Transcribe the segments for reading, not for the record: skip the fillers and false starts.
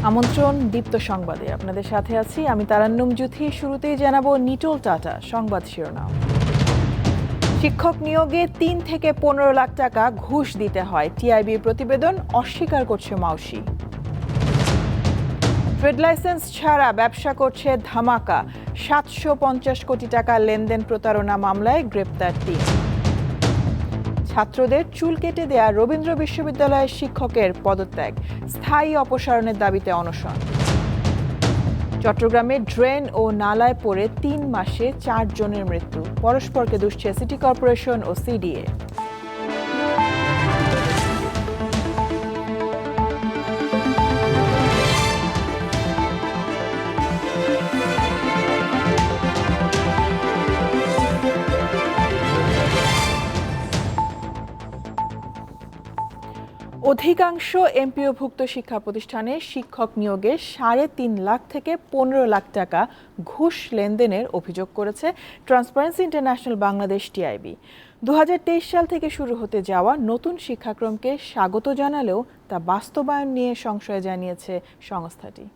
আমন্ত্রণ দীপ্ত সংবাদে আপনাদের সাথে আছি আমি তারান্নুম জুথি। শুরুতেই জানাবো নিটোল টাটা সংবাদ শিরোনাম। শিক্ষক নিয়োগে ৩ থেকে ১৫ লাখ টাকা ঘুষ দিতে হয়, টিআইবির প্রতিবেদন অস্বীকার করছে মাউশি। ট্রেড লাইসেন্স ছাড়া ব্যবসা করছে ধামাকা, ৭৫০ কোটি টাকা লেনদেন প্রতারণা মামলায় গ্রেপ্তার ৩। ছাত্রদের চুল কেটে দেয়া রবীন্দ্র বিশ্ববিদ্যালয়ের শিক্ষকের পদত্যাগ, স্থায়ী অপসারণের দাবিতে অনশন। চট্টগ্রামে ড্রেন ও নালায় পড়ে ৩ মাসে ৪ জনের মৃত্যু, পরস্পরকে দুষছে সিটি কর্পোরেশন ও সিডিএ। অধিকাংশ এমপিওভুক্ত শিক্ষা প্রতিষ্ঠানে শিক্ষক নিয়োগে ৩.৫ লাখ থেকে ১৫ লাখ টাকা ঘুষ লেনদেনের অভিযোগ করেছে ট্রান্সপারেন্সি ইন্টারন্যাশনাল বাংলাদেশ টিআইবি। ২০২৩ সাল থেকে শুরু হতে যাওয়া নতুন শিক্ষাক্রমকে স্বাগত জানালেও তা বাস্তবায়ন নিয়ে সংশয় জানিয়েছে সংস্থাটি।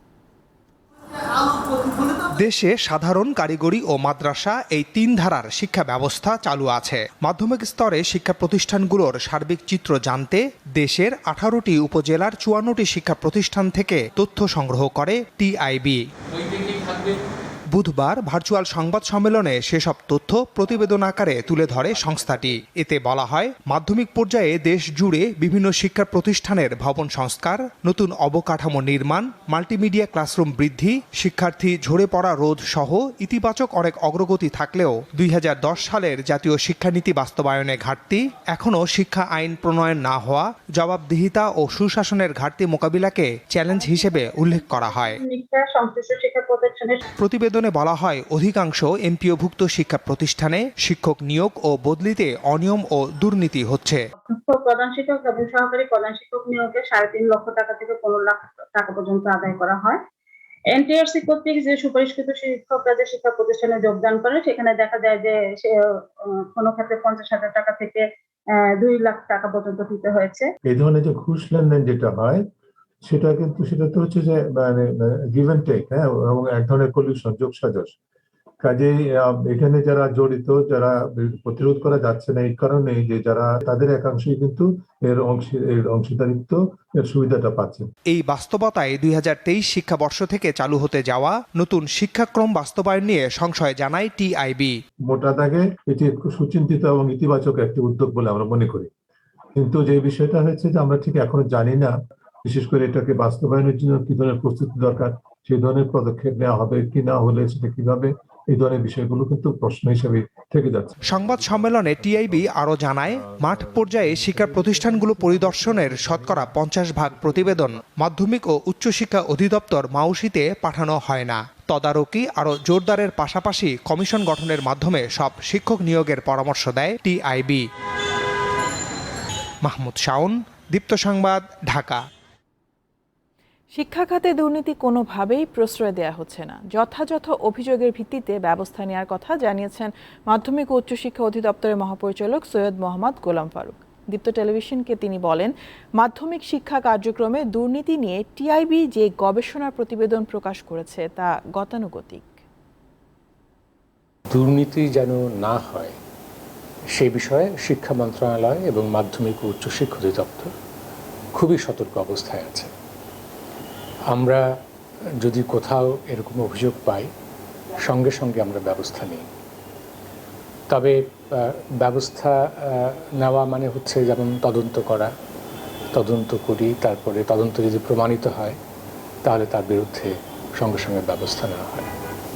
দেশে সাধারণ, কারিগরি ও মাদ্রাসা এই ৩ ধারার শিক্ষা ব্যবস্থা চালু আছে। মাধ্যমিক স্তরে শিক্ষা প্রতিষ্ঠানগুলোর সার্বিক চিত্র জানতে দেশের ১৮টি উপজেলার ৫৪টি শিক্ষা প্রতিষ্ঠান থেকে তথ্য সংগ্রহ করে টিআইবি। বুধবার ভার্চুয়াল সংবাদ সম্মেলনে সেসব তথ্য প্রতিবেদন আকারে তুলে ধরে সংস্থাটি। এতে বলা হয়, মাধ্যমিক পর্যায়ে দেশ জুড়ে বিভিন্ন শিক্ষা প্রতিষ্ঠানের ভবন সংস্কার, নতুন অবকাঠামো নির্মাণ, মাল্টিমিডিয়া ক্লাসরুম বৃদ্ধি, শিক্ষার্থী ঝরে পড়া রোধ সহ ইতিবাচক অনেক অগ্রগতি থাকলেও ২০১০ সালের জাতীয় শিক্ষানীতি বাস্তবায়নে ঘাটতি, এখনও শিক্ষা আইন প্রণয়ন না হওয়া, জবাবদিহিতা ও সুশাসনের ঘাটতি মোকাবিলাকে চ্যালেঞ্জ হিসেবে উল্লেখ করা হয়। প্রতিবেদনে বলা হয়, অধিকাংশ এমপিওভুক্ত শিক্ষা প্রতিষ্ঠানে শিক্ষক নিয়োগ ও বদলিতে অনিয়ম ও দুর্নীতি হচ্ছে। প্রধান শিক্ষক এবং সহকারী প্রধান শিক্ষক নিয়োগে ৩.৫ লক্ষ টাকা থেকে ১৫ লাখ টাকা পর্যন্ত আদায় করা হয়। এনটিআরসি কর্তৃক যে সুপারিশকৃত শিক্ষকরা যে শিক্ষা প্রতিষ্ঠানে যোগদান করে, সেখানে দেখা যায় যে কোনো ক্ষেত্রে ৫০,০০০ টাকা থেকে ২ লাখ টাকা পর্যন্ত দিতে হয়েছে। এই ধরনের যে ঘুষ লেনদেন যেটা হয়, সেটা তো হচ্ছে যে মানে গিভ এন্ড টেক, হ্যাঁ, এবং এক ধরনের কলিউশন, যোগসাজশ। কাজেই এখানে যারা জড়িত, যারা প্রতিরোধ করা যাচ্ছে না এই কারণে যে যারা তাদের একাংশই কিন্তু এর অংশীদারিত্ব এর সুবিধাটা পাচ্ছে। এই বাস্তবতায় ২০২৩ শিক্ষাবর্ষ থেকে চালু হতে যাওয়া নতুন শিক্ষাক্রম বাস্তবায়ন নিয়ে সংশয় জানায় টিআইবি। মোটা দাগে এটি সুচিন্তিত এবং ইতিবাচক একটি উদ্যোগ বলে আমরা মনে করি, কিন্তু যে বিষয়টা হচ্ছে যে আমরা ঠিক এখনো জানি না, বিশেষ করে এটাকে বাস্তবায়নের জন্য কি ধরনের প্রস্তুতি দরকার, সেই ধরনের পদক্ষেপ নেওয়া হবে কি না হলে সেটা কিভাবে, এই ধরনের বিষয়গুলো কিন্তু প্রশ্ন হিসেবে থেকে যাচ্ছে। সংবাদ সম্মেলনে টিআইবি আরও জানায়, মাঠ পর্যায়ে শিক্ষা প্রতিষ্ঠানগুলো পরিদর্শনের শতকরা ৫০% প্রতিবেদন মাধ্যমিক ও উচ্চশিক্ষা অধিদপ্তর মাউশিতে পাঠানো হয় না। তদারকি আরও জোরদারের পাশাপাশি কমিশন গঠনের মাধ্যমে সব শিক্ষক নিয়োগের পরামর্শ দেয় টিআইবি। মাহমুদ শাওন, দীপ্ত সংবাদ, ঢাকা। শিক্ষা খাতে দুর্নীতি কোনোভাবেই প্রশ্রয় দেয়া হচ্ছে না, যথাযথ অভিযোগের ভিত্তিতে ব্যবস্থা নেওয়ার কথা জানিয়েছেন মাধ্যমিক ও উচ্চশিক্ষা অধিদপ্তরের মহাপরিচালক সৈয়দ মোহাম্মদ গোলাম ফারুক। দীপ্ত টেলিভিশনকে তিনি বলেন, মাধ্যমিক শিক্ষা কার্যক্রমে দুর্নীতি নিয়ে টিআইবি যে গবেষণার প্রতিবেদন প্রকাশ করেছে তা গতানুগতিক। দুর্নীতি যেন না হয় সেই বিষয়ে শিক্ষা মন্ত্রণালয় এবং মাধ্যমিক ও উচ্চশিক্ষা অধিদপ্তর খুবই সতর্ক অবস্থায় আছে। আমরা যদি কোথাও এরকম অভিযোগ পাই, সঙ্গে সঙ্গে আমরা ব্যবস্থা নিই। তবে ব্যবস্থা নেওয়া মানে হচ্ছে যেমন তদন্ত করি, তারপরে তদন্ত যদি প্রমাণিত হয় তাহলে তার বিরুদ্ধে সঙ্গে সঙ্গে ব্যবস্থা নেওয়া হয়।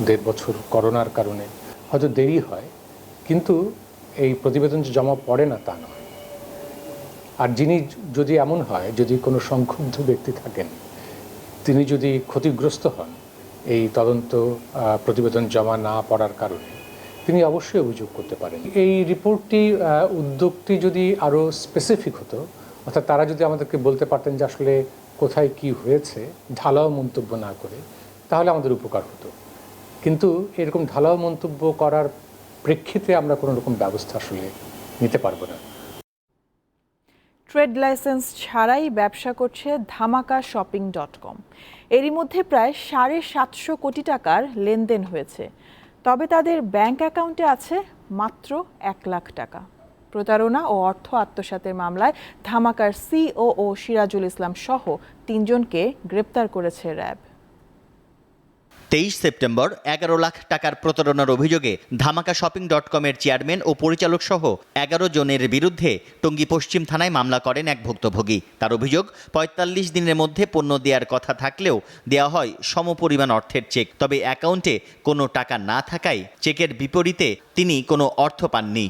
১.৫ বছর করোনার কারণে হয়তো দেরি হয়, কিন্তু এই প্রতিবেদন যে জমা পড়ে না তা নয়। আর যিনি যদি এমন হয়, যদি কোনো সংক্ষুব্ধ ব্যক্তি থাকেন, তিনি যদি ক্ষতিগ্রস্ত হন এই তদন্ত প্রতিবেদন জমা না পড়ার কারণে, তিনি অবশ্যই অভিযোগ করতে পারেন। এই রিপোর্টটি, উদ্যোগটি যদি আরও স্পেসিফিক হতো, অর্থাৎ তারা যদি আমাদেরকে বলতে পারতেন যে আসলে কোথায় কি হয়েছে, ঢালাও মন্তব্য না করে, তাহলে আমাদের উপকার হতো। কিন্তু এরকম ঢালাও মন্তব্য করার প্রেক্ষিতে আমরা কোনো রকম ব্যবস্থা আসলে নিতে পারবো না। ট্রেড লাইসেন্স ছাড়াই ব্যবসা করছে ধামাকাশপিং.com। এরই মধ্যে প্রায় 750 কোটি টাকার লেনদেন হয়েছে। তবে তাদের ব্যাংক অ্যাকাউন্টে আছে মাত্র 1 লাখ টাকা। প্রতারণা ও অর্থ আত্মসাতের মামলায় ধামাকার সিওও সিরাজুল ইসলাম সহ 3 জনকে গ্রেপ্তার করেছে র্যাব। 23 সেপ্টেম্বর 11 লাখ টাকার প্রতারণার অভিযোগে ধামাকাশপিং.com-এর চেয়ারম্যান ও পরিচালক সহ 11 জনের বিরুদ্ধে টঙ্গী পশ্চিম থানায় মামলা করেন এক ভুক্তভোগী। তার অভিযোগ 45 দিনের মধ্যে পণ্য দেওয়ার কথা থাকলেও দেওয়া হয় সমপরিমাণ অর্থের চেক, তবে অ্যাকাউন্টে কোনো টাকা না থাকায় চেকের বিপরীতে তিনি কোনো অর্থ পাননি।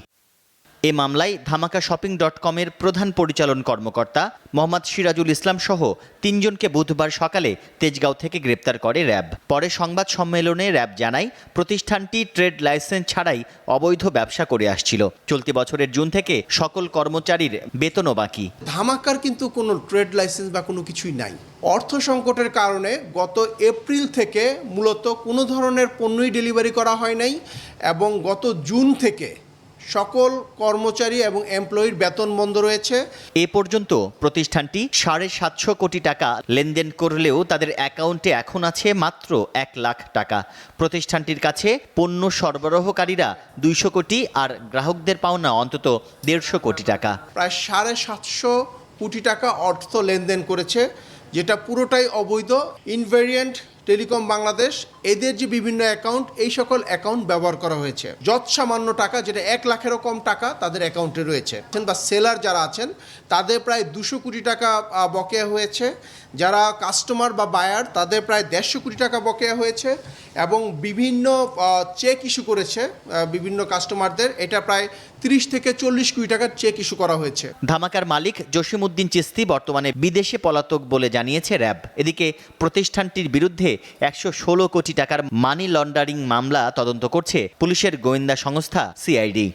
এ মামলায় ধামাকাশপিং.com-এর প্রধান পরিচালন কর্মকর্তা মোহাম্মদ সিরাজুল ইসলাম সহ 3 জনকে বুধবার সকালে তেজগাঁও থেকে গ্রেপ্তার করে র্যাব। পরে সংবাদ সম্মেলনে র্যাব জানায় প্রতিষ্ঠানটি ট্রেড লাইসেন্স ছাড়াই অবৈধ ব্যবসা করে আসছিল। চলতি বছরের জুন থেকে সকল কর্মচারীর বেতনও বাকি। ধামাকার কিন্তু কোনো ট্রেড লাইসেন্স বা কোনো কিছুই নাই। অর্থ সংকটের কারণে গত এপ্রিল থেকে মূলত কোনো ধরনের পণ্যই ডেলিভারি করা হয় নাই এবং গত জুন থেকে সকল কর্মচারী এবং এমপ্লয়ির বেতন বন্ধ রয়েছে। এ পর্যন্ত প্রতিষ্ঠানটি 750 কোটি টাকা লেনদেন করলেও তাদের অ্যাকাউন্টে এখন আছে মাত্র 1 লাখ টাকা। প্রতিষ্ঠানটির কাছে পণ্য সরবরাহকারীরা 200 কোটি আর গ্রাহকদের পাওনা অন্তত 150 কোটি টাকা। প্রায় 750 কোটি টাকা অর্থ লেনদেন করেছে, যেটা পুরোটাই অবৈধ। ইনভেরিয়েন্ট টেলিকম বাংলাদেশ এদের যে বিভিন্ন অ্যাকাউন্ট, এই সকল অ্যাকাউন্ট ব্যবহার করা হয়েছে। যৎসামান্য টাকা, যেটা 1 লাখেরও কম টাকা তাদের অ্যাকাউন্টে রয়েছে। বা সেলার যারা আছেন তাদের প্রায় 200 কোটি টাকা বকেয়া হয়েছে। যারা কাস্টমার বা বায়ার তাদের প্রায় 150 কোটি টাকা বকেয়া হয়েছে এবং বিভিন্ন চেক ইস্যু করেছে বিভিন্ন কাস্টমারদের। এটা প্রায় 30 থেকে 40 কোটি টাকার চেক ইস্যু করা হয়েছে। ধামাকার মালিক জসিমউদ্দিন চিস্তি বর্তমানে বিদেশে পলাতক বলে জানিয়েছে র্যাব। এদিকে প্রতিষ্ঠানটির বিরুদ্ধে 116 কোটি টাকার মানি লন্ডারিং মামলা তদন্ত করছে পুলিশের গোয়েন্দা সংস্থা সিআইডি।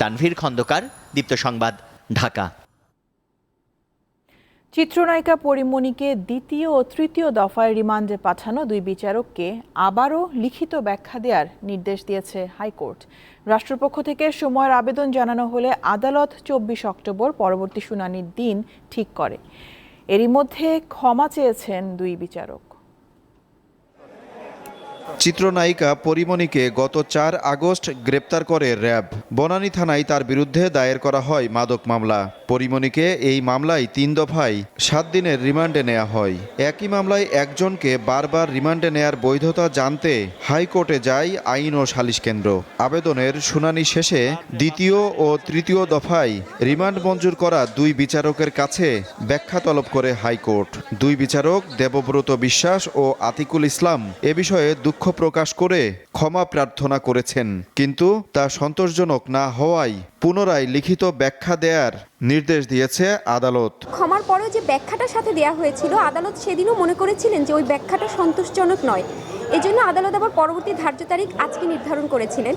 তানভীর খন্দকার, দীপ্ত সংবাদ, ঢাকা। চিত্রনায়িকা পরিমণিকে দ্বিতীয় ও তৃতীয় দফায় রিমান্ডে পাঠানো 2 বিচারককে আবারও লিখিত ব্যাখ্যা দেওয়ার নির্দেশ দিয়েছে হাইকোর্ট। রাষ্ট্রপক্ষ থেকে সময়ের আবেদন জানানো হলে আদালত 24 অক্টোবর পরবর্তী শুনানির দিন ঠিক করে। এরই মধ্যে ক্ষমা চেয়েছেন 2 বিচারক। চিত্রনায়িকা পরিমণিকে গত 4 আগস্ট গ্রেপ্তার করে র্যাব। বনানী থানায় তার বিরুদ্ধে দায়ের করা হয় মাদক মামলা। পরিমণিকে এই মামলায় 3 দফায় 7 দিনের রিমান্ডে নেওয়া হয়। একই মামলায় একজনকে বারবার রিমান্ডে নেয়ার বৈধতা জানতে হাইকোর্টে যায় আইন ও সালিশ কেন্দ্র। আবেদনের শুনানি শেষে দ্বিতীয় ও তৃতীয় দফায় রিমান্ড মঞ্জুর করা 2 বিচারকের কাছে ব্যাখ্যা তলব করে হাইকোর্ট। 2 বিচারক দেবব্রত বিশ্বাস ও আতিকুল ইসলাম এ বিষয়ে দুঃখ প্রকাশ করে ক্ষমা প্রার্থনা করেছেন, কিন্তু তা সন্তোষজনক না হওয়ায় পুনরায় লিখিত ব্যাখ্যা দেওয়ার নির্দেশ দিয়েছে আদালত। ক্ষমার পরেও যে ব্যাখ্যাটার সাথে দেওয়া হয়েছিল, আদালত সেদিনও মনে করেছিলেন যে ওই ব্যাখ্যাটা সন্তোষজনক নয়। এজন্য আদালত আবার পরবর্তী ধার্য তারিখ আজকে নির্ধারণ করেছিলেন।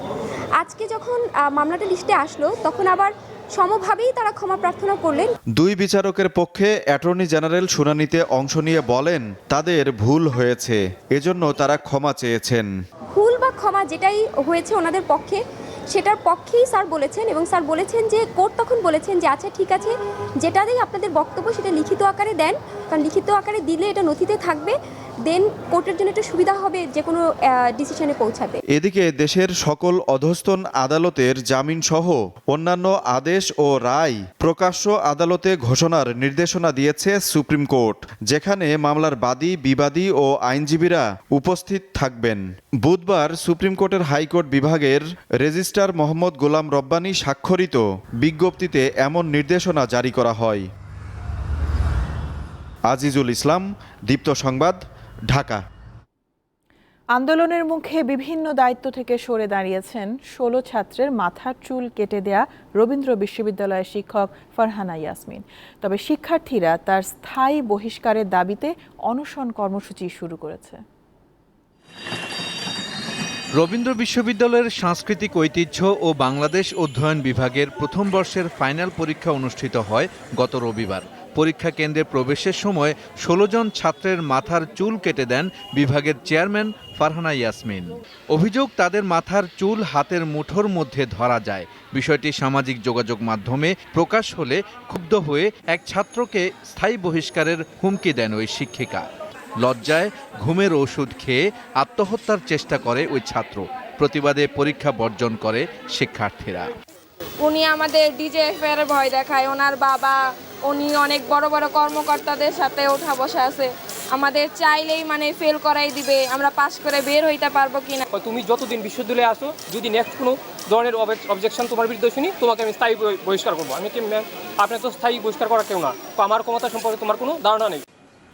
আজকে যখন মামলাটা লিস্টে আসলো তখন আবার সমভাবেই তারা ক্ষমা প্রার্থনা করলেন। 2 বিচারকের পক্ষে অ্যাটর্নি জেনারেল শুনানিতে অংশ নিয়ে বলেন তাদের ভুল হয়েছে, এজন্য তারা ক্ষমা চেয়েছেন। ভুল বা ক্ষমা যেটাই হয়েছে ওনাদের পক্ষে, সেটার পক্ষেই স্যার বলেছেন এবং স্যার বলেছেন যে কোর্ট তখন বলেছেন যে আচ্ছা ঠিক আছে, যেটাতেই আপনাদের বক্তব্য সেটা লিখিত আকারে দেন, কারণ লিখিত আকারে দিলে এটা নথিতে থাকবে, দেন কোর্টের জন্য একটা সুবিধা হবে যে কোনো ডিসিশনে পৌঁছাতে। এদিকে দেশের সকল অধস্তন আদালতের জামিন সহ অন্যান্য আদেশ ও রায় প্রকাশ্য আদালতে ঘোষণার নির্দেশনা দিয়েছে সুপ্রিম কোর্ট, যেখানে মামলার বাদী, বিবাদী ও আইনজীবীরা উপস্থিত থাকবেন। বুধবার সুপ্রিম কোর্টের হাইকোর্ট বিভাগের রেজিস্ট্রার মোহাম্মদ গোলাম রব্বানী স্বাক্ষরিত বিজ্ঞপ্তিতে এমন নির্দেশনা জারি করা হয়। আজিজুল ইসলাম, দীপ্ত সংবাদ, ঢাকা। আন্দোলনের মুখে বিভিন্ন দায়িত্ব থেকে সরে দাঁড়িয়েছেন 16 ছাত্রের মাথার চুল কেটে দেয়া রবীন্দ্র বিশ্ববিদ্যালয়ের শিক্ষক ফারহানা ইয়াসমিন। তবে শিক্ষার্থীরা তার স্থায়ী বহিষ্কারের দাবিতে অনশন কর্মসূচি শুরু করেছে। রবীন্দ্র বিশ্ববিদ্যালয়ের সাংস্কৃতিক ঐতিহ্য ও বাংলাদেশ অধ্যয়ন বিভাগের প্রথম বর্ষের ফাইনাল পরীক্ষা অনুষ্ঠিত হয় গত রবিবার। পরীক্ষা কেন্দ্রে প্রবেশের সময় ১৬ জন ছাত্রের মাথার চুল কেটে দেন বিভাগের চেয়ারম্যান ফারহানা ইয়াসমিন। অভিযোগ, তাদের মাথার চুল হাতের মুঠোর মধ্যে ধরা যায়। বিষয়টি সামাজিক যোগাযোগ মাধ্যমে প্রকাশ হলে ক্ষুব্ধ হয়ে এক ছাত্রকে স্থায়ী বহিষ্কারের হুমকি দেন ওই শিক্ষিকা। লজ্জায় ঘুমের ওষুধ খেয়ে আত্মহত্যার চেষ্টা করে ওই ছাত্র। প্রতিবাদে পরীক্ষা বর্জন করে শিক্ষার্থীরা। উনি আমাদের ডিজেএফ এর ভয় দেখায়, ওনার বাবা উনি অনেক বড় বড় কর্মকর্তাদের সাথে ওঠা বসা আছে, আমাদের চাইলেই ফেল করাই দিবে, আমরা পাস করে বের হইতে পারবো কিনা। তুমি যতদিন বিশ্ববিদ্যালয়ে আসো, যদি নেক্সট কোনো ধরনের অবজেকশন তোমার বিরুদ্ধে শুনি, তোমাকে আমি স্থায়ী বহিষ্কার করবো। আমি কি ম্যাম, আপনার তো স্থায়ী বহিষ্কার করা কেউ না, তো আমার ক্ষমতা সম্পর্কে তোমার কোনো ধারণা নেই।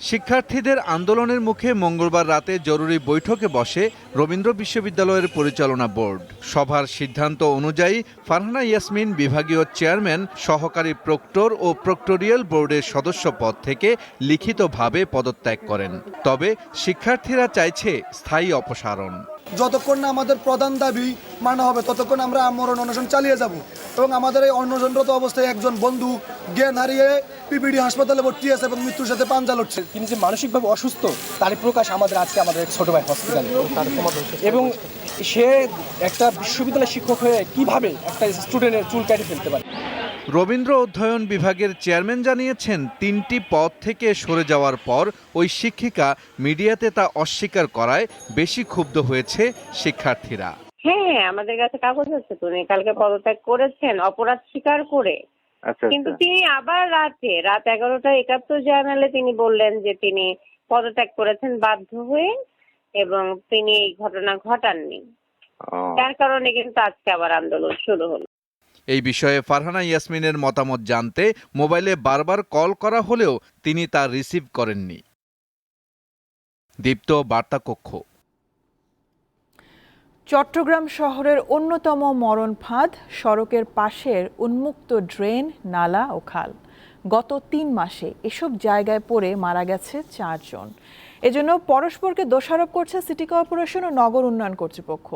শিক্ষার্থীদের আন্দোলনের মুখে মঙ্গলবার রাতে জরুরি বৈঠকে বসে রবীন্দ্র বিশ্ববিদ্যালয়ের পরিচালনা বোর্ড। সভার সিদ্ধান্ত অনুযায়ী ফারহানা ইয়াসমিন বিভাগীয় চেয়ারম্যান, সহকারী প্রক্টর ও প্রক্টোরিয়াল বোর্ডের সদস্য পদ থেকে লিখিতভাবে পদত্যাগ করেন। তবে শিক্ষার্থীরা চাইছে স্থায়ী অপসারণ। যতক্ষণ না আমাদের প্রধান দাবি মানা হবে ততক্ষণ আমরা আমরণ অনশন চালিয়ে যাব এবং আমাদের এই অনশনরত অবস্থায় একজন বন্ধু জ্ঞান হারিয়ে পিপিডি হাসপাতালে ভর্তি আছে এবং মৃত্যুর সাথে পাঞ্জা লড়ছে। তিনি যে মানসিকভাবে অসুস্থ তার প্রকাশ আমাদের আজকে আমাদের ছোট ভাই হসপিটালে, এবং সে একটা বিশ্ববিদ্যালয়ের শিক্ষক হয়ে কিভাবে একটা স্টুডেন্টের চুল কেটে ফেলতে পারে। রবীন্দ্র অধ্যয়ন বিভাগের চেয়ারম্যান জানিয়েছেন, 3টি পদ থেকে সরে যাওয়ার পর ওই শিক্ষিকা মিডিয়াতে তা অস্বীকার করায় বেশি ক্ষুব্ধ হয়েছে শিক্ষার্থীরা। হ্যাঁ, আমাদের কাছে কাগজ আছে, তিনি কালকে পদত্যাগ করেছেন অপরাধ স্বীকার করে। কিন্তু তিনি আবার রাত 11:71 জার্নালে তিনি বললেন যে তিনি পদত্যাগ করেছেন বাধ্য হয়ে এবং তিনি এই ঘটনা ঘটাননি। তার কারণে কিন্তু আজকে আবার আন্দোলন শুরু হলো। এই বিষয়ে ফারহানা ইয়াসমিনের মতামত জানতে মোবাইলে বারবার কল করা হলেও তিনি তা রিসিভ করেননি। দীপ্ত, বার্তা কক্ষ। চট্টগ্রাম শহরের অন্যতম মরণ ফাঁদ সড়কের পাশের উন্মুক্ত ড্রেন, নালা ও খাল। গত 3 মাসে এসব জায়গায় পড়ে মারা গেছে 4 জন। এজন্য পরস্পরকে দোষারোপ করছে সিটি কর্পোরেশন ও নগর উন্নয়ন কর্তৃপক্ষ।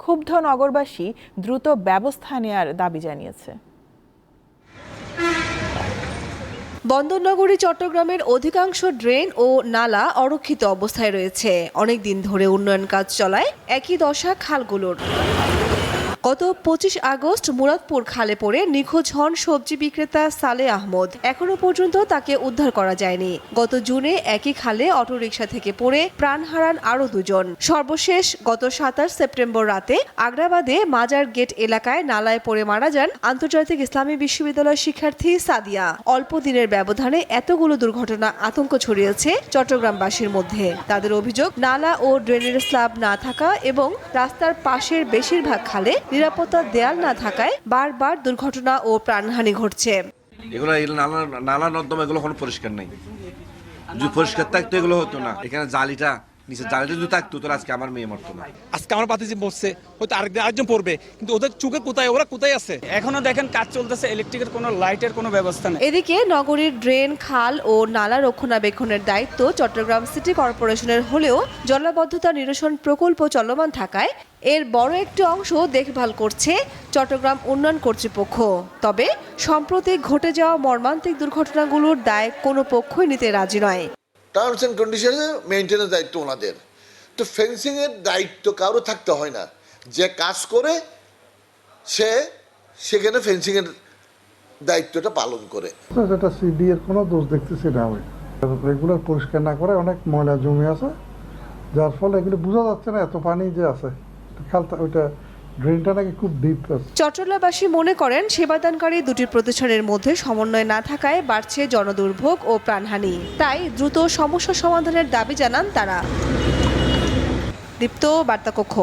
ক্ষুব্ধ নগরবাসী দ্রুত ব্যবস্থা নেয়ার দাবি জানিয়েছে। বন্দরনগরী চট্টগ্রামের অধিকাংশ ড্রেন ও নালা অরক্ষিত অবস্থায় রয়েছে। অনেক দিন ধরে উন্নয়ন কাজ চলায় একই দশা খালগুলোর। গত 25 আগস্ট মুরাদপুর খালে পড়ে নিখোঁজ হন সবজি বিক্রেতা সালে আহমদ। এখনো পর্যন্ত তাকে উদ্ধার করা যায়নি। গত জুনে একই খালে অটোরিকশা থেকে পড়ে প্রাণ হারান আরও 2 জন। সর্বশেষ গত 27 সেপ্টেম্বর রাতে আগ্রাবাদে মাজার গেট এলাকায় নালায় পড়ে মারা যান আন্তর্জাতিক ইসলামী বিশ্ববিদ্যালয়ের শিক্ষার্থী সাদিয়া। অল্প দিনের ব্যবধানে এতগুলো দুর্ঘটনা আতঙ্ক ছড়িয়েছে চট্টগ্রামবাসীর মধ্যে। তাদের অভিযোগ, নালা ও ড্রেনের স্ল্যাব না থাকা এবং রাস্তার পাশের বেশিরভাগ খালে নিরাপত্তা দেয়াল না থাকায় বারবার দুর্ঘটনা ও প্রাণহানি ঘটছে। এগুলো নালা নর্দমা এগুলো কোনো পরিষ্কার নাই। যদি পরিষ্কার থাকতো এগুলো হতো না। এখানে জালিটা নিচে জালিটা যদি থাকতো তাহলে আজকে আমার মেয়ে মরতো না। আজকে আমার বাতিজি বসছে, হয়তো আরেকজন পড়বে, কিন্তু ওদের চোখে কোথায়, ওরা কোথায় আছে? এখনো দেখেন কাজ চলতেছে, ইলেকট্রিকের কোনো লাইটের কোনো ব্যবস্থা নেই। এদিকে নগরীর ড্রেন, খাল ও নালা রক্ষণাবেক্ষণের দায়িত্ব চট্টগ্রাম সিটি কর্পোরেশনের হলেও জলাবদ্ধতা নিরসন প্রকল্প চলমান থাকায় এর বড় একটি অংশ দেখভাল করছে চট্টগ্রাম উন্নয়ন কর্তৃপক্ষ। তবে সম্প্রতি ঘটে যাওয়া মর্মান্তিক দুর্ঘটনাগুলোর দায় কোনো পক্ষই নিতে রাজি নয়। টার্মস এন্ড কন্ডিশনে মেইনটেনেন্স দায়িত্ব ওনাদের, তো ফেন্সিং এর দায়িত্ব কারো থাকতে হয় না। যে কাজ করে সেখানে ফেন্সিং এর দায়িত্বটা পালন করে। এটা সিডি এর কোনো দোষ দেখতেছি না আমি। রেগুলার পরিষ্কার না করে অনেক ময়লা জমে আছে, যার ফলে এগুলো বোঝা যাচ্ছে না এত পানি যে আছে। খালটা ওইটা ড্রেনটা নাকি খুব ডিপ আছে। চট্টগ্রামবাসী মনে করেন সেবাদানকারী দুটি প্রতিষ্ঠানের মধ্যে সমন্বয় না থাকায় বাড়ছে জনদুর্ভোগ ও প্রাণহানি। তাই দ্রুত সমস্যা সমাধানের দাবি জানান তারা। দীপ্ত, বার্তা কক্ষ।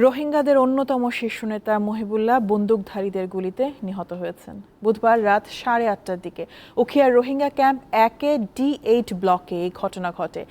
রোহিঙ্গাদের অন্যতম শীর্ষ নেতা মহিবুল্লাহ বন্দুকধারীদের গুলিতে নিহত হয়েছেন। বুধবার রাত 8:30টার দিকে উখিয়ার রোহিঙ্গা ক্যাম্প 1-এ D8 ব্লকে এই ঘটনা ঘটে।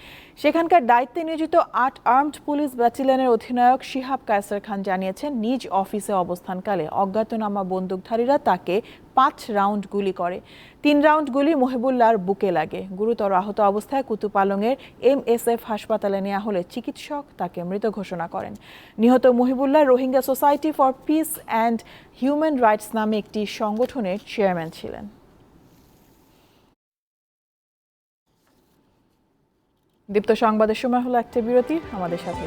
সেখানকার দায়িত্বে নিয়োজিত 8 আর্মড পুলিশ ব্যাটালিয়নের অধিনায়ক শিহাব কায়সার খান জানিয়েছেন, নিজ অফিসে অবস্থানকালে অজ্ঞাতনামা বন্দুকধারীরা তাকে 5 রাউন্ড গুলি করে। 3 রাউন্ড গুলি মহিবুল্লাহর বুকে লাগে। গুরুতর আহত অবস্থায় কুতুপালংয়ের MSF হাসপাতালে নেওয়া হলে চিকিৎসক তাকে মৃত ঘোষণা করেন। নিহত Mohibullah Rohingya society for piece and human rights নামে একটি সংগঠনের চেয়ারম্যান ছিলেন। দীপ্ত সংবাদের সময় হলো একটা বিরতি, আমাদের সাথে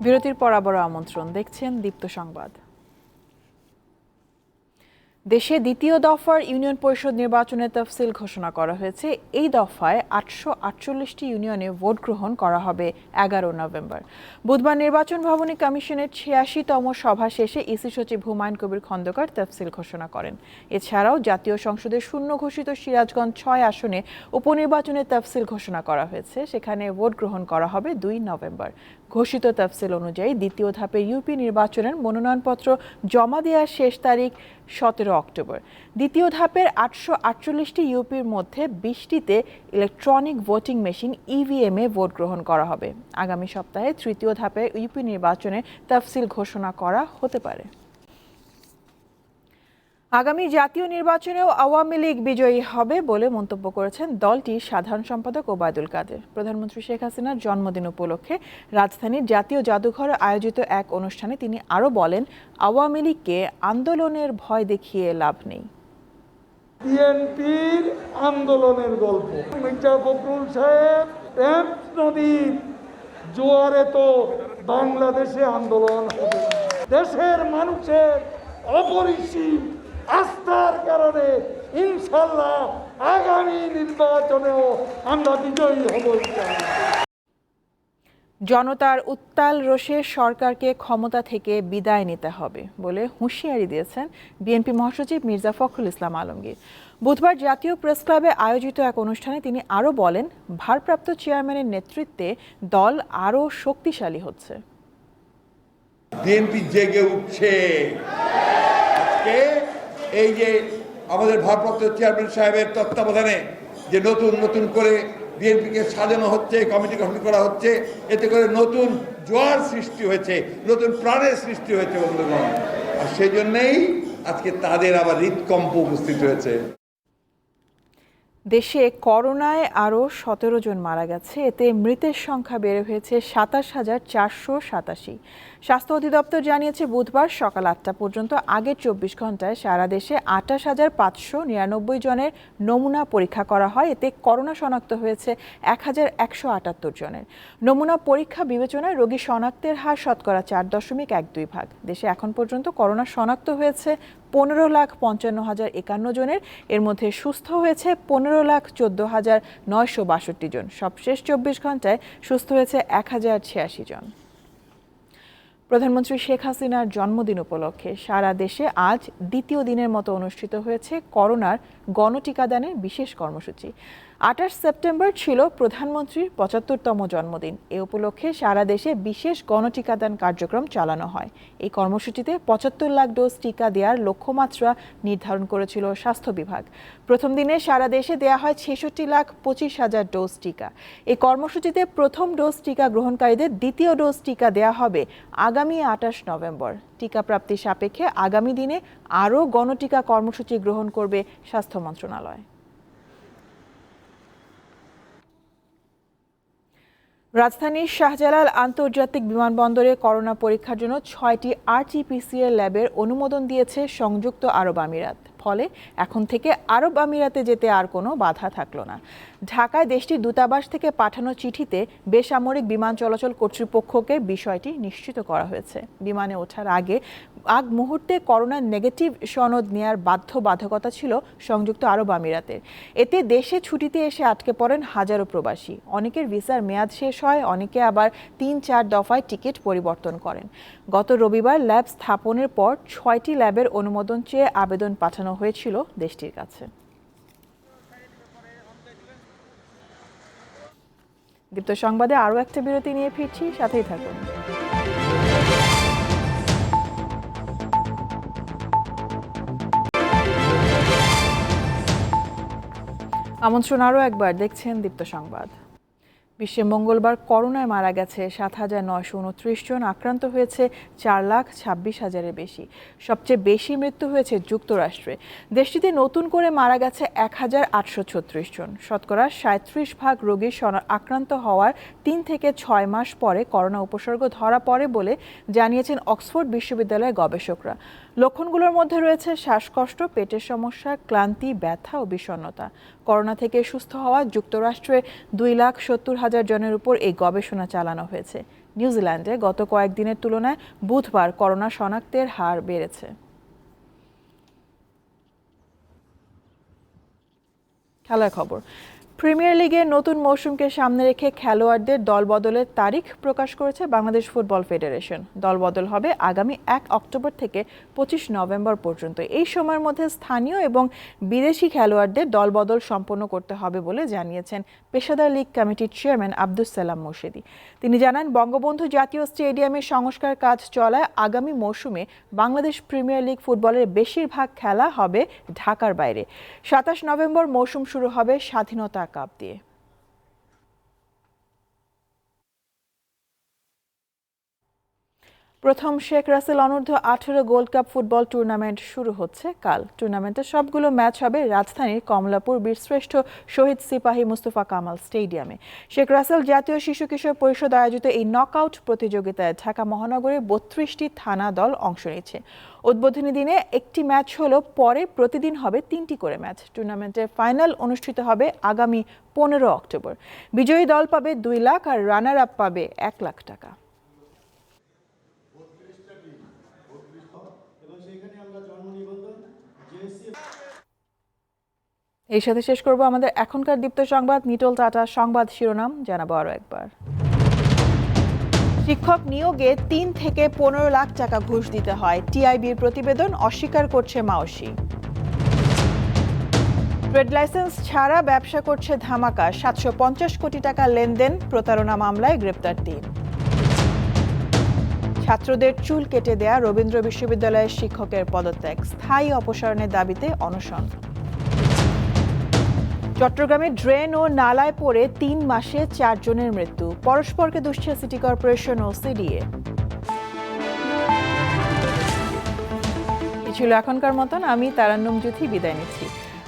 বিরতির পর আবারও আমন্ত্রণ, দেখছেন দীপ্ত সংবাদ। দেশে দ্বিতীয় দফার ইউনিয়ন পরিষদ নির্বাচনের তফসিল ঘোষণা করা হয়েছে। এই দফায় 848টি ইউনিয়নে ভোট গ্রহণ করা হবে 11 নভেম্বর। বুধবার নির্বাচন ভবনে কমিশনের 86তম সভা শেষে ইসি সচিব হুমায়ুন কবির খন্দকার তফসিল ঘোষণা করেন। এছাড়াও জাতীয় সংসদের শূন্য ঘোষিত সিরাজগঞ্জ 6 আসনে উপনির্বাচনের তফসিল ঘোষণা করা হয়েছে। সেখানে ভোট গ্রহণ করা হবে 2 নভেম্বর। ঘোষিত তফসিল অনুযায়ী দ্বিতীয় ধাপে ইউপি নির্বাচনের মনোনয়নপত্র জমা দেওয়ার শেষ তারিখ 17 অক্টোবর। দ্বিতীয় ধাপের 848টি ইউপির মধ্যে 20টিতে ইলেকট্রনিক ভোটিং মেশিন ইভিএম এ ভোট গ্রহণ করা হবে। আগামী সপ্তাহে তৃতীয় ধাপে ইউপি নির্বাচনের তফসিল ঘোষণা করা হতে পারে। আগামী জাতীয় নির্বাচনেও আওয়ামী লীগ বিজয়ী হবে বলে মন্তব্য করেছেন দলটির সাধারণ সম্পাদক ওবায়দুল কাদের। প্রধানমন্ত্রী শেখ হাসিনার জন্মদিন উপলক্ষে রাজধানীর জাতীয় জাদুঘরে আয়োজিত এক অনুষ্ঠানে তিনি আরও বলেন, আওয়ামী লীগকে আন্দোলনের ভয় দেখিয়ে লাভ নেই। বিএনপির আন্দোলনের গল্প, মির্জা ফখরুল সাহেব নদীর জোয়ারে তো বাংলাদেশে আন্দোলন হবে। দেশের মানুষের অপরিসীম আস্থার কারণে ইনশাল্লাহ আগামী নির্বাচনেও আমরা বিজয়ী হব। জনতার উত্তাল রোষে সরকারকে ক্ষমতা থেকে বিদায় নিতে হবে বলে হুঁশিয়ারি দিয়েছেন বিএনপি মহাসচিব মির্জা ফখরুল ইসলাম আলমগীর। বুধবার জাতীয় প্রেস ক্লাবে আয়োজিত এক অনুষ্ঠানে তিনি আরও বলেন, ভারপ্রাপ্ত চেয়ারম্যানের নেতৃত্বে দল আরও শক্তিশালী হচ্ছে। বিএনপি জেগে উঠছে। আজকে এই যে আমাদের ভারপ্রাপ্ত চেয়ারম্যান সাহেবের তত্ত্বাবধানে যে নতুন নতুন করে বিএনপিকে সাজানো হচ্ছে, কমিটি গঠন করা হচ্ছে, এতে করে নতুন জোয়ার সৃষ্টি হয়েছে, নতুন প্রাণের সৃষ্টি হয়েছে বন্ধুগণ। আর সেই জন্যেই আজকে তাদের আবার হৃদকম্প উপস্থিত হয়েছে। দেশে করোনায় আরও 17 জন মারা গেছে। এতে মৃতের সংখ্যা বেড়ে হয়েছে 27,487। স্বাস্থ্য অধিদপ্তর জানিয়েছে বুধবার সকাল 8টা পর্যন্ত আগের 24 ঘন্টায় সারা দেশে 28,599 জনের নমুনা পরীক্ষা করা হয়। এতে করোনা শনাক্ত হয়েছে 1,178 জনের। নমুনা পরীক্ষা বিবেচনায় রোগী শনাক্তের হার শতকরা 4.12%। দেশে এখন পর্যন্ত করোনা শনাক্ত হয়েছে 15,55,051 জনের। এর মধ্যে সুস্থ হয়েছে 15,14,962 জন। সবশেষ 24 ঘন্টায় সুস্থ হয়েছে 1,086 জন। প্রধানমন্ত্রী শেখ হাসিনার জন্মদিন উপলক্ষে সারা দেশে আজ দ্বিতীয় দিনের মতো অনুষ্ঠিত হয়েছে করোনার গণটিকাদানের বিশেষ কর্মসূচি। 28 সেপ্টেম্বর ছিল প্রধানমন্ত্রীর 75তম জন্মদিন। এ উপলক্ষে সারা দেশে বিশেষ গণটিকাদান কার্যক্রম চালানো হয়। এই কর্মসূচিতে 75 লাখ ডোজ টিকা দেওয়ার লক্ষ্যমাত্রা নির্ধারণ করেছিল স্বাস্থ্য বিভাগ। প্রথম দিনে সারা দেশে দেয়া হয় 66,25,000 ডোজ টিকা। এই কর্মসূচিতে প্রথম ডোজ টিকা গ্রহণকারীদের দ্বিতীয় ডোজ টিকা দেয়া হবে আগামী 28 নভেম্বর। টিকা প্রাপ্তির সাপেক্ষে আগামী দিনে আরও গণটিকা কর্মসূচি গ্রহণ করবে স্বাস্থ্য মন্ত্রণালয়। রাজধানীর শাহজালাল আন্তর্জাতিক বিমানবন্দরে করোনা পরীক্ষার জন্য 6টি RT-PCR ল্যাবের অনুমোদন দিয়েছে সংযুক্ত আরব আমিরাত। ফলে এখন থেকে আরব আমিরাতে যেতে আর কোনো বাধা থাকলো না। ঢাকায় দেশটির দূতাবাস থেকে পাঠানো চিঠিতে বেসামরিক বিমান চলাচল কর্তৃপক্ষকে বিষয়টি নিশ্চিত করা হয়েছে। বিমানে ওঠার আগ মুহূর্তে করোনা নেগেটিভ সনদ নেয়ার বাধ্যবাধকতা ছিল সংযুক্ত আরব আমিরাতের। এতে দেশে ছুটিতে এসে আটকে পড়েন হাজারো প্রবাসী। অনেকের ভিসার মেয়াদ শেষ হয়, অনেকে আবার 3-4 দফায় টিকিট পরিবর্তন করেন। গত রবিবার ল্যাব স্থাপনের পর 6টি ল্যাবের অনুমোদন চেয়ে আবেদন পাঠানো হয়েছিল দেশটির কাছে। দীপ্ত সংবাদে আরও একটা বিরতি নিয়ে ফিরছি, সাথেই থাকুন। আমন্ত্রণ আরও একবার, দেখছেন দীপ্ত সংবাদ। বিশ্বে মঙ্গলবার করোনায় মারা গেছে ৭,৯২৯ জন, আক্রান্ত হয়েছে ৪,২৬,০০০-এর বেশি। সবচেয়ে বেশি মৃত্যু হয়েছে যুক্তরাষ্ট্রে। দেশটিতে নতুন করে মারা গেছে ১,৮৩৬ জন। শতকরা ৩৭% রোগী আক্রান্ত হওয়ার ৩ থেকে ৬ মাস পরে করোনা উপসর্গ ধরা পড়ে বলে জানিয়েছেন অক্সফোর্ড বিশ্ববিদ্যালয়ের গবেষকরা। লক্ষণগুলোর মধ্যে রয়েছে শ্বাসকষ্ট, পেটের সমস্যা, ক্লান্তি, ব্যথা ও বিষণ্ণতা। করোনা থেকে সুস্থ হওয়া যুক্তরাষ্ট্রে ২,৭০,০০০ জনের উপর এই গবেষণা চালানো হয়েছে। নিউজিল্যান্ডে গত কয়েকদিনের তুলনায় বুধবার করোনা শনাক্তের হার বেড়েছে। খেলার খবর। প্রিমিয়ার লিগের নতুন মৌসুমকে সামনে রেখে খেলোয়াড়দের দলবদলের তারিখ প্রকাশ করেছে বাংলাদেশ ফুটবল ফেডারেশন। দলবদল হবে আগামী ১ অক্টোবর থেকে ২৫ নভেম্বর পর্যন্ত। এই সময়ের মধ্যে স্থানীয় এবং বিদেশি খেলোয়াড়দের দলবদল সম্পন্ন করতে হবে বলে জানিয়েছেন পেশাদার লীগ কমিটির চেয়ারম্যান আব্দুস সালাম মুর্শিদি। তিনি জানান, বঙ্গবন্ধু জাতীয় স্টেডিয়ামের সংস্কার কাজ চলায় আগামী মৌসুমে বাংলাদেশ প্রিমিয়ার লিগ ফুটবলের বেশিরভাগ খেলা হবে ঢাকার বাইরে। ২৭ নভেম্বর মৌসুম শুরু হবে স্বাধীনতা কাপ দিয়ে। প্রথম শেখ রাসেল অনূর্ধ্ব ১৮ গোল্ড কাপ ফুটবল টুর্নামেন্ট শুরু হচ্ছে কাল। টুর্নামেন্টের সবগুলো ম্যাচ হবে রাজধানীর কমলাপুর বীরশ্রেষ্ঠ শহীদ সিপাহী মুস্তফা কামাল স্টেডিয়ামে। শেখ রাসেল জাতীয় শিশু কিশোর পরিষদ আয়োজিত এই নকআউট প্রতিযোগিতায় ঢাকা মহানগরের ৩২টি থানা দল অংশ নিচ্ছে। উদ্বোধনী দিনে একটি ম্যাচ হলো, পরে প্রতিদিন হবে ৩টি করে ম্যাচ। টুর্নামেন্টের ফাইনাল অনুষ্ঠিত হবে আগামী ১৫ অক্টোবর। বিজয়ী দল পাবে ২ লাখ আর রানার আপ পাবে ১ লাখ টাকা। এই সাথে শেষ করব আমাদের এখনকার দীপ্ত সংবাদ। নিটল টাটা সংবাদ শিরোনাম জানাবো আরো একবার। শিক্ষক নিয়োগে ৩ থেকে ১৫ লাখ টাকা ঘুষ দিতে হয়, টিআইবির প্রতিবেদন অস্বীকার করছে মাওসি। ট্রেড লাইসেন্স ছাড়া ব্যবসা করছে ধামাকা, ৭৫০ কোটি টাকা লেনদেন, প্রতারণা মামলায় গ্রেপ্তার ৩। ছাত্রদের চুল কেটে দেয়া রবীন্দ্র বিশ্ববিদ্যালয়ের শিক্ষকের পদত্যাগ, স্থায়ী অপসারণের দাবিতে অনশন। চট্টগ্রামে ড্রেন ও নালায় পড়ে ৩ মাসে ৪ জনের মৃত্যু, পরস্পরকে দুষছে সিটি কর্পোরেশন ও সিডিএ। এই ছিল এখনকার মতন। আমি তারান্নুম জুথি বিদায় নিচ্ছি।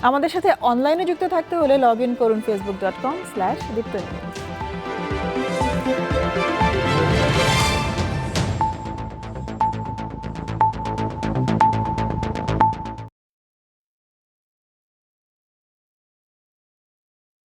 আমাদের সাথে অনলাইনে যুক্ত থাকতে হলে লগ ইন করুন facebook.com/diptonius।